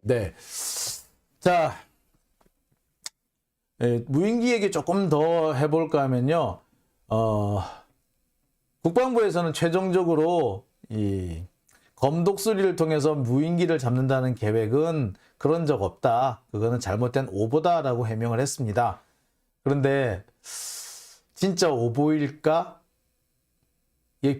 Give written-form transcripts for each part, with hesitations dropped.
네. 자, 무인기 얘기 조금 더 해볼까 하면요. 국방부에서는 최종적으로 이 검독수리를 통해서 무인기를 잡는다는 계획은 그런 적 없다. 그거는 잘못된 오보다라고 해명을 했습니다. 그런데 진짜 오보일까?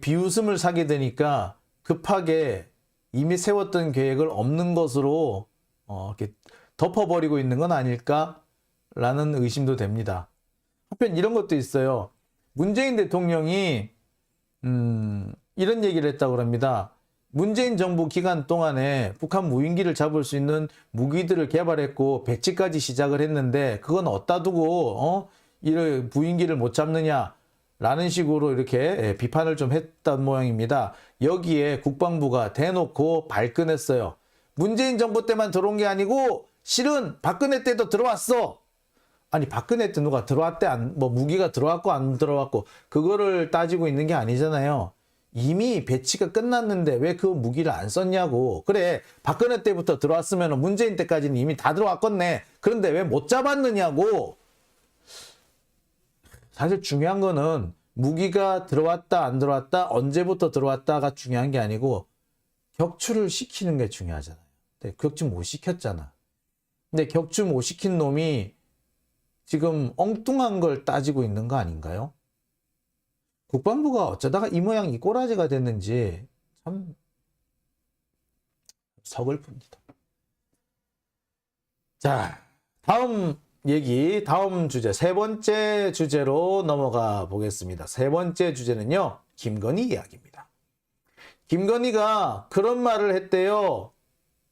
비웃음을 사게 되니까 급하게 이미 세웠던 계획을 없는 것으로 이렇게 덮어버리고 있는 건 아닐까라는 의심도 됩니다. 한편 이런 것도 있어요. 문재인 대통령이 이런 얘기를 했다고 합니다. 문재인 정부 기간 동안에 북한 무인기를 잡을 수 있는 무기들을 개발했고 배치까지 시작을 했는데 그건 어디다 두고 이런 무인기를 못 잡느냐 라는 식으로 이렇게 비판을 좀 했던 모양입니다. 여기에 국방부가 대놓고 발끈했어요. 문재인 정부 때만 들어온 게 아니고 실은 박근혜 때도 들어왔어. 아니 박근혜 때 누가 들어왔대 뭐 무기가 들어왔고 안 들어왔고 그거를 따지고 있는 게 아니잖아요. 이미 배치가 끝났는데 왜 그 무기를 안 썼냐고. 그래 박근혜 때부터 들어왔으면 문재인 때까지는 이미 다 들어왔겠네. 그런데 왜 못 잡았느냐고. 사실 중요한 거는 무기가 들어왔다 안 들어왔다 언제부터 들어왔다가 중요한 게 아니고 격추를 시키는 게 중요하잖아요. 근데 격추 못 시켰잖아. 근데 격추 못 시킨 놈이 지금 엉뚱한 걸 따지고 있는 거 아닌가요? 국방부가 어쩌다가 이 모양 이 꼬라지가 됐는지 참 서글픕니다. 자, 다음 얘기, 다음 주제, 세 번째 주제로 넘어가 보겠습니다. 세 번째 주제는요, 김건희 이야기입니다. 김건희가 그런 말을 했대요.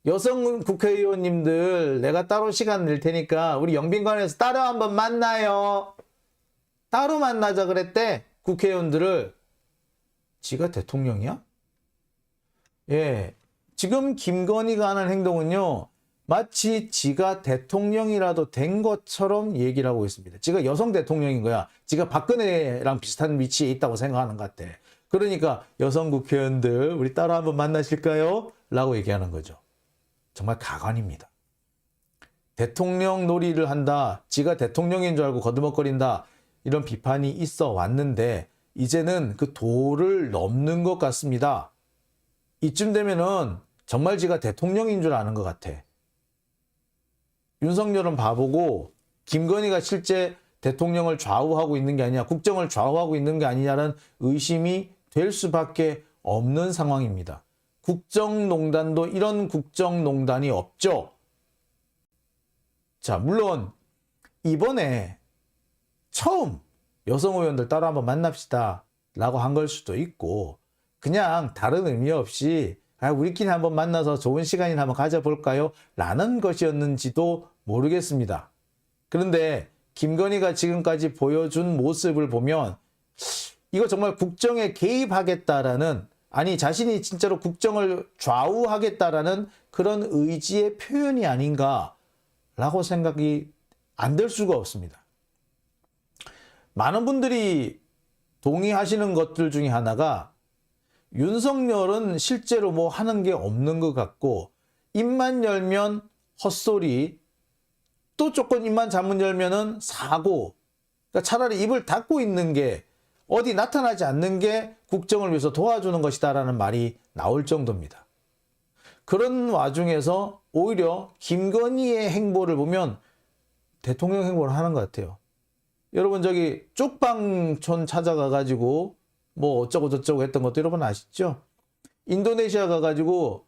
여성 국회의원님들 내가 따로 시간 낼 테니까 우리 영빈관에서 따로 한번 만나요. 따로 만나자 그랬대. 국회의원들을. 지가 대통령이야? 예. 지금 김건희가 하는 행동은요. 마치 지가 대통령이라도 된 것처럼 얘기를 하고 있습니다. 지가 여성 대통령인 거야. 지가 박근혜랑 비슷한 위치에 있다고 생각하는 것 같아. 그러니까 여성 국회의원들 우리 따로 한번 만나실까요? 라고 얘기하는 거죠. 정말 가관입니다. 대통령 놀이를 한다. 지가 대통령인 줄 알고 거드먹거린다. 이런 비판이 있어 왔는데 이제는 그 도를 넘는 것 같습니다. 이쯤 되면은 정말 지가 대통령인 줄 아는 것 같아. 윤석열은 바보고 김건희가 실제 대통령을 좌우하고 있는 게 아니냐, 국정을 좌우하고 있는 게 아니냐는 의심이 될 수밖에 없는 상황입니다. 국정농단도 이런 국정농단이 없죠. 자, 물론 이번에 처음 여성 의원들 따로 한번 만납시다 라고 한 걸 수도 있고 그냥 다른 의미 없이 우리끼리 한번 만나서 좋은 시간이나 한번 가져볼까요? 라는 것이었는지도 모르겠습니다. 그런데 김건희가 지금까지 보여준 모습을 보면 이거 정말 국정에 개입하겠다라는, 아니 자신이 진짜로 국정을 좌우하겠다라는 그런 의지의 표현이 아닌가라고 생각이 안 될 수가 없습니다. 많은 분들이 동의하시는 것들 중에 하나가 윤석열은 실제로 뭐 하는 게 없는 것 같고 입만 열면 헛소리, 또 조금 입만 잘못 열면은 사고, 그러니까 차라리 입을 닫고 있는 게 어디 나타나지 않는 게 국정을 위해서 도와주는 것이다라는 말이 나올 정도입니다. 그런 와중에서 오히려 김건희의 행보를 보면 대통령 행보를 하는 것 같아요. 여러분 저기 쪽방촌 찾아가 가지고 뭐 어쩌고 저쩌고 했던 것도 여러분 아시죠? 인도네시아 가가지고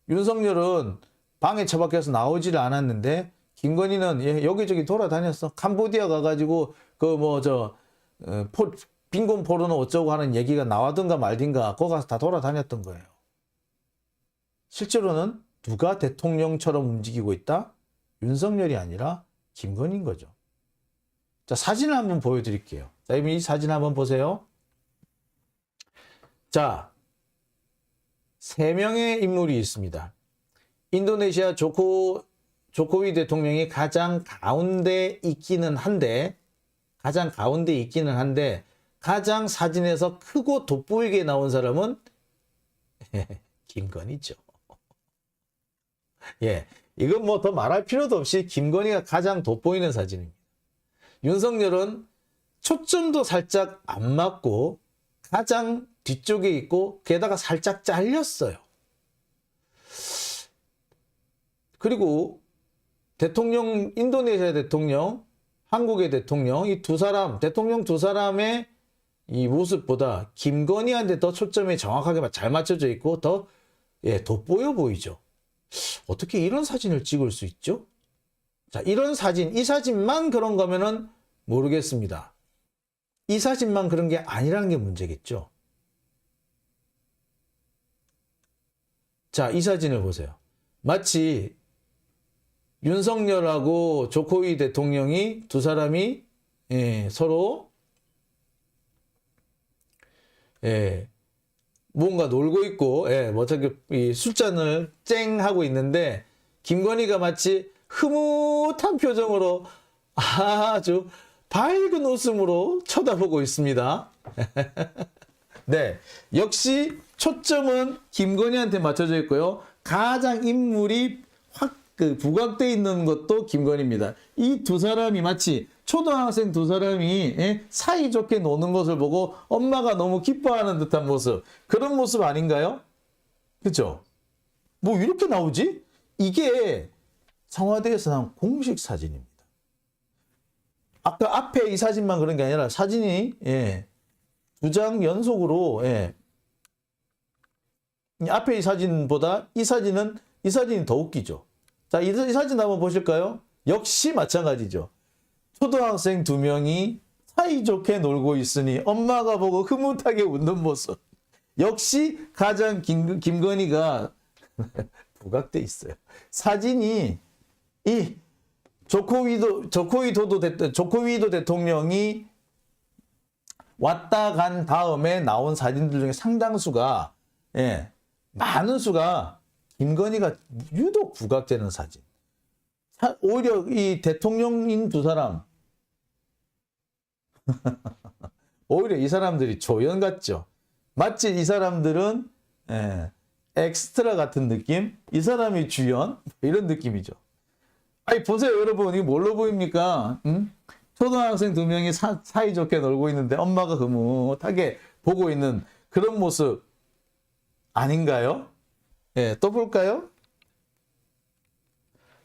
윤석열은 방에 처박혀서 나오지를 않았는데 김건희는 여기저기 돌아다녔어. 캄보디아 가가지고 빈곤 포르노 어쩌고 하는 얘기가 나와든가 말든가 거기 가서 다 돌아다녔던 거예요. 실제로는 누가 대통령처럼 움직이고 있다? 윤석열이 아니라 김건희인 거죠. 자, 사진을 한번 보여드릴게요. 자, 이 사진 한번 보세요. 자, 3명의 인물이 있습니다. 인도네시아 조코위 대통령이 가장 가운데 있기는 한데 가장 사진에서 크고 돋보이게 나온 사람은 김건희죠. 예, 이건 뭐 더 말할 필요도 없이 김건희가 가장 돋보이는 사진입니다. 윤석열은 초점도 살짝 안 맞고 가장 뒤쪽에 있고 게다가 살짝 잘렸어요. 그리고 대통령, 인도네시아 대통령, 한국의 대통령, 이 두 사람, 대통령 두 사람의 이 모습보다 김건희한테 더 초점이 정확하게 잘 맞춰져 있고 더 돋보여 보이죠. 어떻게 이런 사진을 찍을 수 있죠? 자, 이런 사진, 이 사진만 그런 거면은 모르겠습니다. 이 사진만 그런 게 아니라는 게 문제겠죠. 자, 이 사진을 보세요. 마치 윤석열하고 조코위 대통령이 두 사람이 서로 뭔가 놀고 있고 뭐 어차피 술잔을 쨍 하고 있는데 김건희가 마치 흐뭇한 표정으로 아주 밝은 웃음으로 쳐다보고 있습니다. 네, 역시 초점은 김건희한테 맞춰져 있고요. 가장 인물이 확 부각되어 있는 것도 김건희입니다. 이 두 사람이 마치 초등학생 두 사람이 사이좋게 노는 것을 보고 엄마가 너무 기뻐하는 듯한 모습, 그런 모습 아닌가요? 그렇죠? 뭐 이렇게 나오지? 이게 청와대에서 나온 공식 사진입니다. 아까 앞에 이 사진만 그런 게 아니라 사진이 두 장 연속으로 앞에 이 사진보다 이 사진이 더 웃기죠. 자, 이 사진 한번 보실까요? 역시 마찬가지죠. 초등학생 두 명이 사이좋게 놀고 있으니 엄마가 보고 흐뭇하게 웃는 모습. 역시 가장 김건희가 부각돼 있어요. 사진이 이 조코위도 대통령이 왔다 간 다음에 나온 사진들 중에 상당수가 많은 수가 김건희가 유독 부각되는 사진. 오히려 이 대통령인 두 사람 오히려 이 사람들이 조연 같죠. 마치 이 사람들은 엑스트라 같은 느낌, 이 사람이 주연 이런 느낌이죠. 아니 보세요 여러분, 이게 뭘로 보입니까? 초등학생 두 명이 사이좋게 놀고 있는데 엄마가 흐뭇하게 보고 있는 그런 모습 아닌가요? 또 볼까요?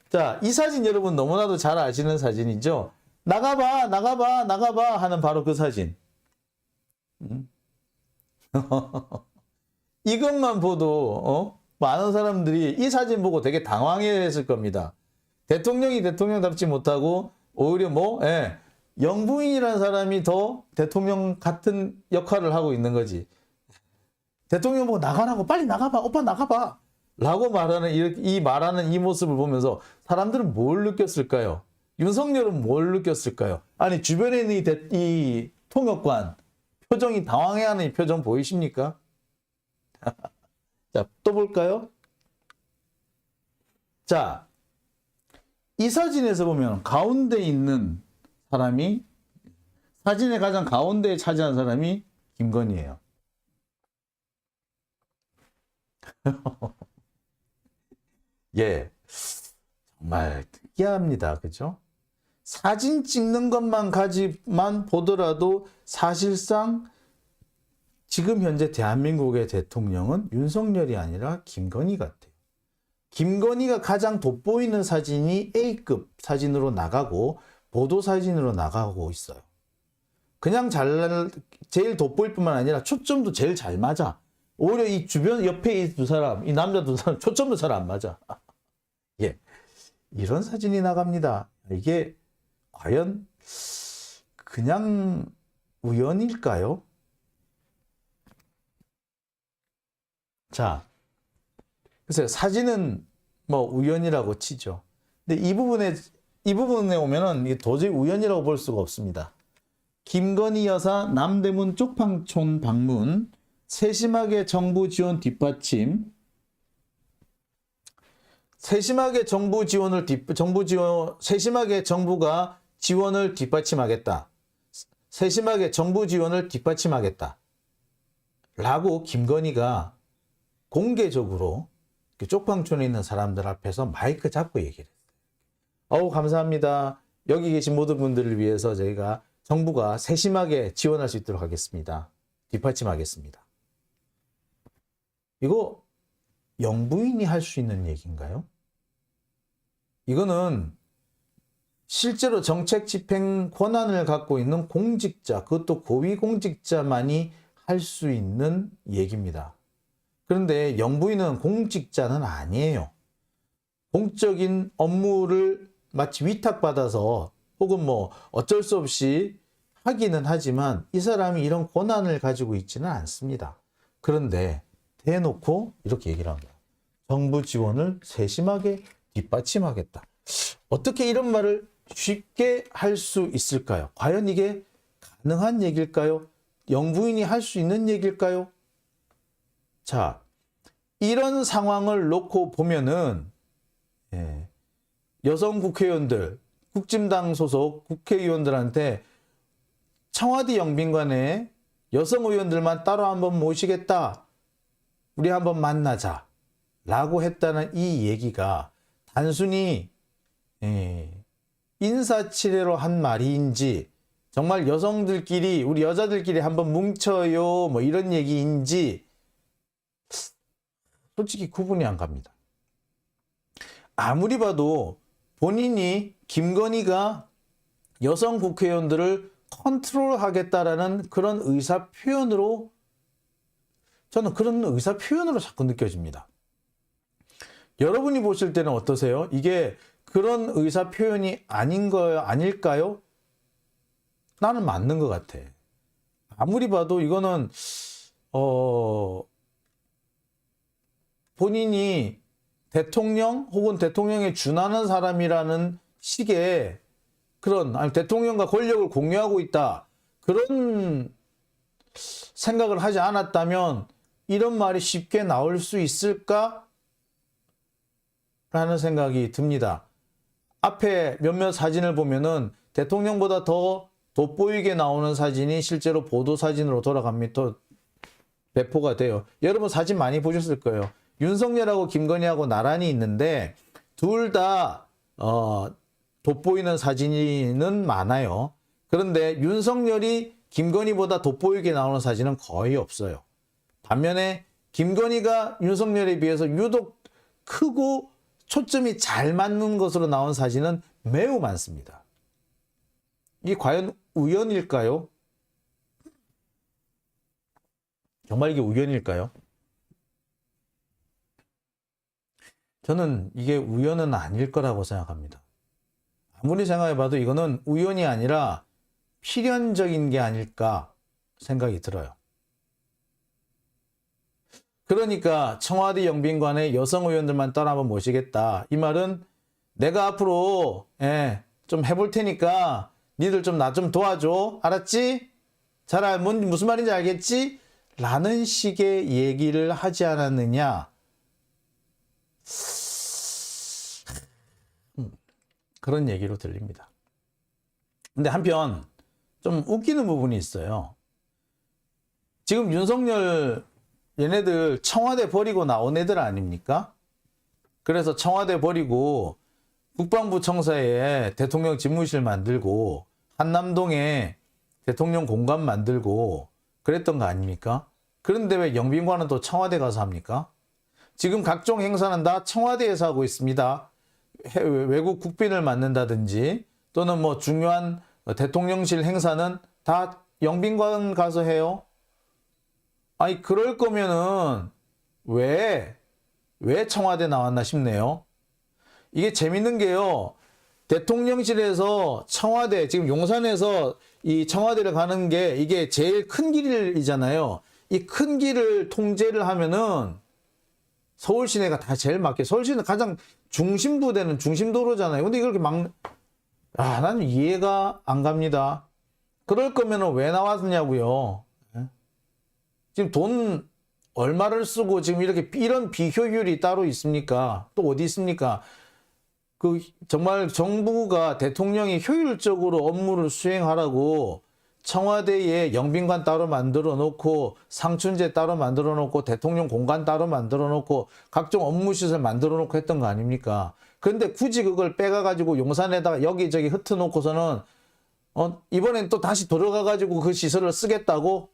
자, 이 사진 여러분 너무나도 잘 아시는 사진이죠. 나가봐 나가봐 나가봐 하는 바로 그 사진. 이것만 보도 많은 사람들이 이 사진 보고 되게 당황했을 겁니다. 대통령이 대통령답지 못하고 오히려 영부인이라는 사람이 더 대통령 같은 역할을 하고 있는 거지. 대통령 보고 나가라고, 빨리 나가봐, 오빠 나가봐 라고 말하는 이 모습을 보면서 사람들은 뭘 느꼈을까요? 윤석열은 뭘 느꼈을까요? 아니 주변에 있는 이 통역관 표정이 당황해하는 이 표정 보이십니까? 자, 또 볼까요? 자, 이 사진에서 보면 가운데 있는 사람이, 사진의 가장 가운데에 차지한 사람이 김건희예요. 예, 정말 특이합니다. 그죠? 사진 찍는 것만 보더라도 사실상 지금 현재 대한민국의 대통령은 윤석열이 아니라 김건희 같아요. 김건희가 가장 돋보이는 사진이 A급 사진으로 나가고 보도 사진으로 나가고 있어요. 그냥 제일 돋보일 뿐만 아니라 초점도 제일 잘 맞아. 오히려 이 주변 옆에 이 두 사람, 이 남자 두 사람 초점도 잘 안 맞아. 예, 이런 사진이 나갑니다. 이게 과연 그냥 우연일까요? 자, 글쎄요, 사진은 뭐 우연이라고 치죠. 근데 이 부분에 오면은 이게 도저히 우연이라고 볼 수가 없습니다. 김건희 여사 남대문 쪽방촌 방문, 세심하게 정부 지원 뒷받침, 세심하게 정부가 지원을 뒷받침하겠다. 세심하게 정부 지원을 뒷받침하겠다. 라고 김건희가 공개적으로 그 쪽방촌에 있는 사람들 앞에서 마이크 잡고 얘기를 했어요. 감사합니다. 여기 계신 모든 분들을 위해서 저희가 정부가 세심하게 지원할 수 있도록 하겠습니다. 뒷받침하겠습니다. 이거 영부인이 할 수 있는 얘기인가요? 이거는 실제로 정책 집행 권한을 갖고 있는 공직자, 그것도 고위공직자만이 할 수 있는 얘기입니다. 그런데 영부인은 공직자는 아니에요. 공적인 업무를 마치 위탁받아서 혹은 뭐 어쩔 수 없이 하기는 하지만 이 사람이 이런 권한을 가지고 있지는 않습니다. 그런데 대놓고 이렇게 얘기를 합니다. 정부 지원을 세심하게 뒷받침하겠다. 어떻게 이런 말을 쉽게 할 수 있을까요? 과연 이게 가능한 얘기일까요? 영부인이 할 수 있는 얘기일까요? 자, 이런 상황을 놓고 보면은 여성 국회의원들, 국진당 소속 국회의원들한테 청와대 영빈관에 여성 의원들만 따로 한번 모시겠다. 우리 한번 만나자. 라고 했다는 이 얘기가 단순히 인사치레로 한 말인지 정말 여성들끼리 우리 여자들끼리 한번 뭉쳐요 뭐 이런 얘기인지 솔직히 구분이 안 갑니다. 아무리 봐도 본인이 김건희가 여성 국회의원들을 컨트롤하겠다라는 그런 의사 표현으로 저는 그런 의사 표현으로 자꾸 느껴집니다. 여러분이 보실 때는 어떠세요? 이게 그런 의사 표현이 아닐까요? 나는 맞는 것 같아. 아무리 봐도 이거는 본인이 대통령 혹은 대통령에 준하는 사람이라는 식의 그런 대통령과 권력을 공유하고 있다. 그런 생각을 하지 않았다면 이런 말이 쉽게 나올 수 있을까? 라는 생각이 듭니다. 앞에 몇몇 사진을 보면은 대통령보다 더 돋보이게 나오는 사진이 실제로 보도 사진으로 돌아갑니다. 배포가 돼요. 여러분 사진 많이 보셨을 거예요. 윤석열하고 김건희하고 나란히 있는데 둘 다 돋보이는 사진은 많아요. 그런데 윤석열이 김건희보다 돋보이게 나오는 사진은 거의 없어요. 반면에 김건희가 윤석열에 비해서 유독 크고 초점이 잘 맞는 것으로 나온 사진은 매우 많습니다. 이게 과연 우연일까요? 정말 이게 우연일까요? 저는 이게 우연은 아닐 거라고 생각합니다. 아무리 생각해봐도 이거는 우연이 아니라 필연적인 게 아닐까 생각이 들어요. 그러니까 청와대 영빈관에 여성 의원들만 따라 한번 모시겠다. 이 말은 내가 앞으로 좀 해볼 테니까 니들 좀 나 좀 도와줘. 알았지? 무슨 말인지 알겠지? 라는 식의 얘기를 하지 않았느냐. 그런 얘기로 들립니다. 근데 한편 좀 웃기는 부분이 있어요. 지금 윤석열 얘네들 청와대 버리고 나온 애들 아닙니까? 그래서 청와대 버리고 국방부 청사에 대통령 집무실 만들고 한남동에 대통령 공간 만들고 그랬던 거 아닙니까? 그런데 왜 영빈관은 또 청와대 가서 합니까? 지금 각종 행사는 다 청와대에서 하고 있습니다. 외국 국빈을 맡는다든지 또는 뭐 중요한 대통령실 행사는 다 영빈관 가서 해요. 아니 그럴 거면은 왜 청와대 나왔나 싶네요. 이게 재밌는 게요. 대통령실에서 청와대 지금 용산에서 이 청와대를 가는 게 이게 제일 큰 길이잖아요. 이 큰 길을 통제를 하면은 서울 시내가 다 제일 맞게 서울시는 가장 중심부되는 중심도로잖아요. 근데 이걸 이렇게 나는 이해가 안 갑니다. 그럴 거면은 왜 나왔냐고요. 지금 돈 얼마를 쓰고 지금 이런 비효율이 따로 있습니까? 또 어디 있습니까? 정말 정부가 대통령이 효율적으로 업무를 수행하라고 청와대에 영빈관 따로 만들어 놓고 상춘제 따로 만들어 놓고 대통령 공간 따로 만들어 놓고 각종 업무시설 만들어 놓고 했던 거 아닙니까? 그런데 굳이 그걸 빼가가지고 용산에다가 여기저기 흩어놓고서는 이번엔 또 다시 들어가가지고 그 시설을 쓰겠다고?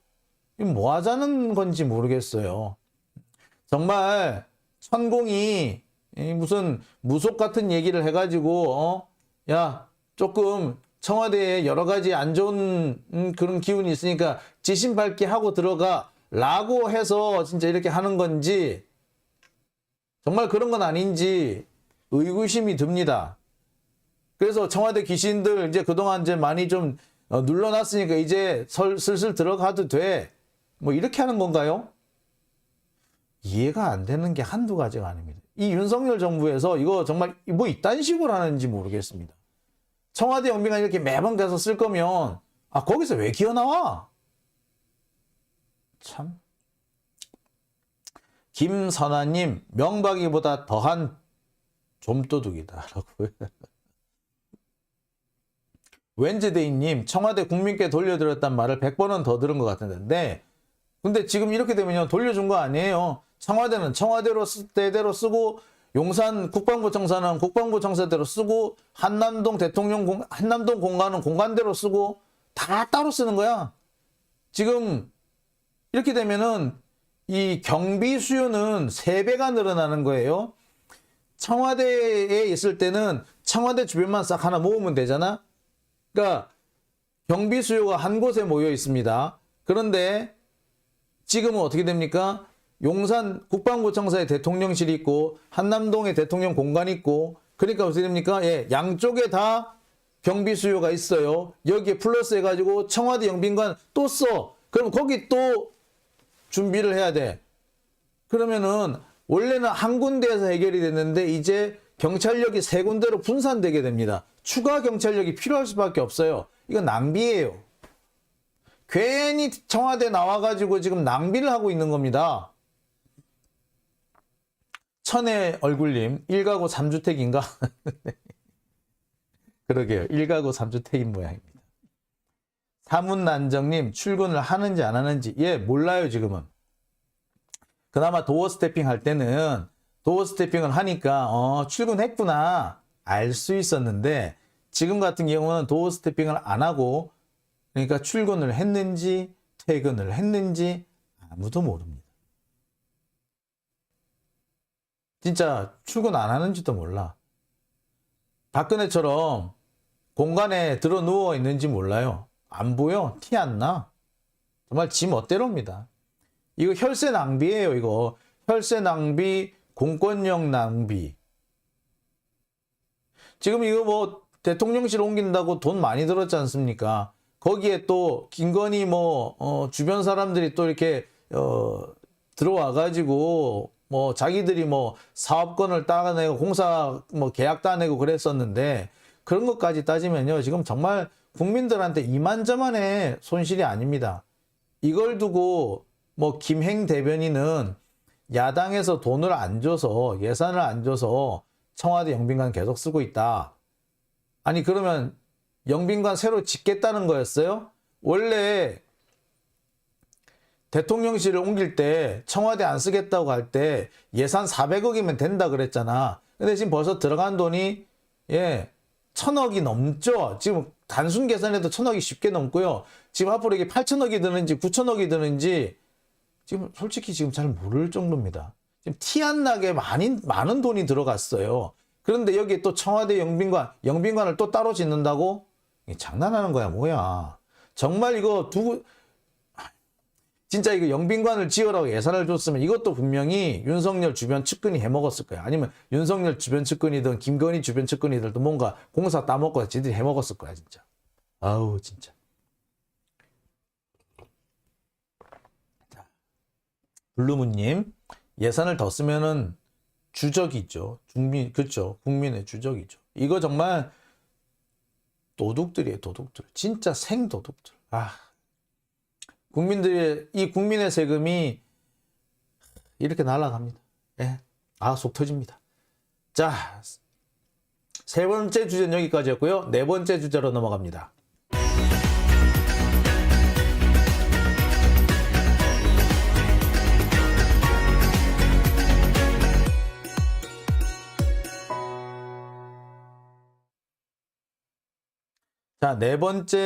뭐 하자는 건지 모르겠어요. 정말 천공이 무슨 무속 같은 얘기를 해가지고 야 조금 청와대에 여러 가지 안 좋은 그런 기운이 있으니까 지신 밝게 하고 들어가 라고 해서 진짜 이렇게 하는 건지 정말 그런 건 아닌지 의구심이 듭니다. 그래서 청와대 귀신들 이제 그동안 이제 많이 좀 눌러놨으니까 이제 슬슬 들어가도 돼. 뭐 이렇게 하는 건가요? 이해가 안 되는 게 한두 가지가 아닙니다. 이 윤석열 정부에서 이거 정말 뭐 이딴 식으로 하는지 모르겠습니다. 청와대 영빈관 이렇게 매번 가서 쓸 거면 거기서 왜 기어 나와? 참. 김선아님, 명박이보다 더한 좀도둑이다라고. 웬즈데이님, 청와대 국민께 돌려드렸단 말을 100번은 더 들은 것 같은데, 근데 지금 이렇게 되면 돌려준 거 아니에요. 청와대는 청와대로 때대로 쓰고, 용산 국방부 청사는 국방부 청사대로 쓰고, 한남동 한남동 공간은 공간대로 쓰고, 다 따로 쓰는 거야. 지금 이렇게 되면은 이 경비 수요는 3배가 늘어나는 거예요. 청와대에 있을 때는 청와대 주변만 싹 하나 모으면 되잖아. 그러니까 경비 수요가 한 곳에 모여 있습니다. 그런데 지금은 어떻게 됩니까? 용산 국방부 청사에 대통령실이 있고 한남동에 대통령 공간이 있고 그러니까 어떻게 됩니까? 양쪽에 다 경비 수요가 있어요. 여기에 플러스 해가지고 청와대 영빈관 또 써. 그럼 거기 또 준비를 해야 돼. 그러면은 원래는 한 군데에서 해결이 됐는데 이제 경찰력이 3군데로 분산되게 됩니다. 추가 경찰력이 필요할 수밖에 없어요. 이거 낭비예요. 괜히 청와대 나와가지고 지금 낭비를 하고 있는 겁니다. 천의 얼굴님, 1가구 3주택인가? 그러게요. 1가구 3주택인 모양입니다. 사문난정님, 출근을 하는지 안 하는지, 몰라요, 지금은. 그나마 도어 스태핑 할 때는 도어 스태핑을 하니까, 출근했구나, 알 수 있었는데, 지금 같은 경우는 도어 스태핑을 안 하고, 그러니까 출근을 했는지, 퇴근을 했는지, 아무도 모릅니다. 진짜 출근 안 하는지도 몰라. 박근혜처럼 공간에 들어 누워 있는지 몰라요. 안 보여? 티 안 나? 정말 지 멋대로입니다. 이거 혈세 낭비예요, 이거. 혈세 낭비, 공권력 낭비. 지금 이거 뭐 대통령실 옮긴다고 돈 많이 들었지 않습니까? 거기에 또 김건희 주변 사람들이 또 이렇게 들어와가지고 뭐 자기들이 뭐 사업권을 따내고 공사 계약 따내고 그랬었는데 그런 것까지 따지면요 지금 정말 국민들한테 이만저만의 손실이 아닙니다. 이걸 두고 김행 대변인은 야당에서 돈을 안 줘서 예산을 안 줘서 청와대 영빈관 계속 쓰고 있다. 아니 그러면 영빈관 새로 짓겠다는 거였어요? 원래 대통령실을 옮길 때 청와대 안 쓰겠다고 할 때 예산 400억이면 된다 그랬잖아. 근데 지금 벌써 들어간 돈이 1,000억이 넘죠. 지금 단순 계산해도 1,000억이 쉽게 넘고요. 지금 앞으로 이게 8,000억이 드는지 9,000억이 드는지 지금 솔직히 지금 잘 모를 정도입니다. 지금 티 안 나게 많은 돈이 들어갔어요. 그런데 여기에 또 청와대 영빈관을 또 따로 짓는다고? 장난하는 거야 뭐야. 정말 이거 진짜 이거 영빈관을 지으라고 예산을 줬으면 이것도 분명히 윤석열 주변 측근이 해먹었을 거야. 아니면 윤석열 주변 측근이든 김건희 주변 측근이들도 뭔가 공사 따먹고 지들이 해먹었을 거야 진짜. 아우 진짜. 자, 블루문님, 예산을 더 쓰면은 주적이죠. 그렇죠. 국민의 주적이죠. 이거 정말 도둑들이에요, 도둑들. 진짜 생도둑들. 국민의 세금이 이렇게 날아갑니다. 속 터집니다. 자, 3번째 주제는 여기까지였고요. 4번째 주제로 넘어갑니다. 자, 네 번째